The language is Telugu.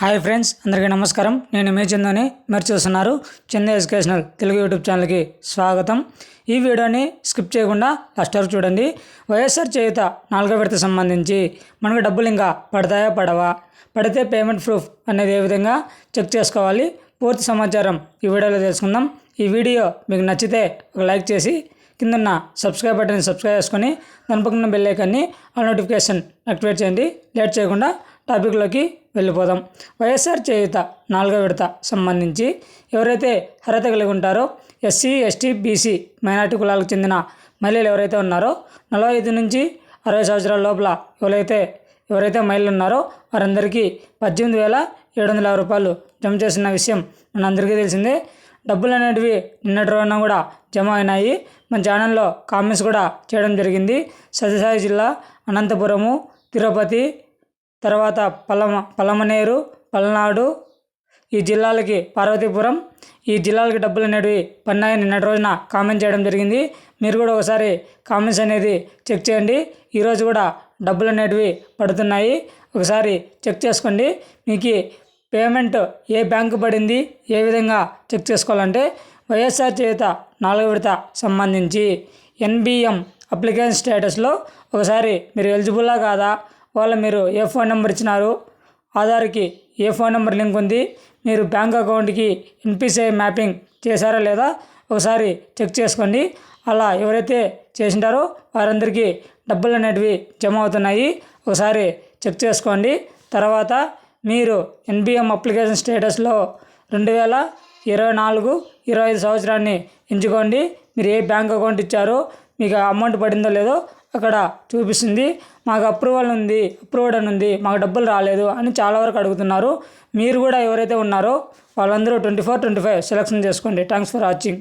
హాయ్ ఫ్రెండ్స్, అందరికీ నమస్కారం. నేను మీ చందుని. మీరు చూస్తున్నారు చందు ఎడ్యుకేషనల్ తెలుగు యూట్యూబ్ ఛానల్కి స్వాగతం. ఈ వీడియోని స్కిప్ చేయకుండా లాస్ట్ వరకు చూడండి. వైఎస్ఆర్ చేయూత 4వ విడత సంబంధించి మనకు డబ్బులు ఇంకా పడతాయా పడవా, పడితే పేమెంట్ ప్రూఫ్ అనేది ఏ విధంగా చెక్ చేసుకోవాలి, పూర్తి సమాచారం ఈ వీడియోలో తెలుసుకుందాం. ఈ వీడియో మీకు నచ్చితే ఒక లైక్ చేసి కిందన్న సబ్స్క్రైబ్ బటన్ సబ్స్క్రైబ్ చేసుకొని దాని పక్కన బెల్ ఐకాన్ని ఆల్ నోటిఫికేషన్ యాక్టివేట్ చేయండి. లేట్ చేయకుండా టాపిక్లోకి వెళ్ళిపోదాం. వైఎస్ఆర్ చేయూత 4వ విడత సంబంధించి ఎవరైతే అర్హత కలిగి ఉంటారో ఎస్సీ, ఎస్టీ, బీసీ మైనార్టీ కులాలకు చెందిన మహిళలు ఎవరైతే ఉన్నారో 45 నుంచి 60 సంవత్సరాల లోపల ఎవరైతే మహిళలు ఉన్నారో వారందరికీ 18,750 రూపాయలు జమ చేసిన విషయం మనందరికీ తెలిసిందే. డబ్బులు అనేటివి నిన్నటి రోజున కూడా జమ అయినాయి. మన ఛానల్లో కామెంట్స్ కూడా చేయడం జరిగింది. సత్యసాయి జిల్లా, అనంతపురము, తిరుపతి, తర్వాత పలమనేరు, పల్నాడు, ఈ జిల్లాలకి పార్వతీపురం, ఈ జిల్లాలకి డబ్బులు అనేటివి పన్నాయి నిన్నటి రోజున కామెంట్ చేయడం జరిగింది. మీరు కూడా ఒకసారి కామెంట్స్ అనేది చెక్ చేయండి. ఈరోజు కూడా డబ్బులు అనేటివి పడుతున్నాయి, ఒకసారి చెక్ చేసుకోండి. మీకు పేమెంట్ ఏ బ్యాంకు పడింది, ఏ విధంగా చెక్ చేసుకోవాలంటే వైఎస్ఆర్ చేయూత 4వ విడత సంబంధించి ఎన్బిఎం అప్లికేషన్ స్టేటస్లో ఒకసారి మీరు ఎలిజిబుల్లా కాదా, మీరు ఏ ఫోన్ నెంబర్ ఇచ్చినారు, ఆధార్కి ఏ ఫోన్ నెంబర్ లింక్ ఉంది, మీరు బ్యాంక్ అకౌంట్కి ఎన్పిసిఐ మ్యాపింగ్ చేశారా లేదా ఒకసారి చెక్ చేసుకోండి. అలా ఎవరైతే చేసింటారో వారందరికీ డబ్బులు అనేటివి జమ అవుతున్నాయి, ఒకసారి చెక్ చేసుకోండి. తర్వాత మీరు ఎన్బిఎం అప్లికేషన్ స్టేటస్లో 2024-25 సంవత్సరాన్ని ఎంచుకోండి. మీరు ఏ బ్యాంక్ అకౌంట్ ఇచ్చారో మీకు అమౌంట్ పడిందో లేదో అక్కడ చూపిస్తుంది. మాకు అప్రూవ్డ్ అని ఉంది, మాకు డబ్బులు రాలేదు అని చాలా వరకు అడుగుతున్నారు. మీరు కూడా ఎవరైతే ఉన్నారో వాళ్ళందరూ 24-25 సెలెక్షన్ చేసుకోండి. Thanks for watching.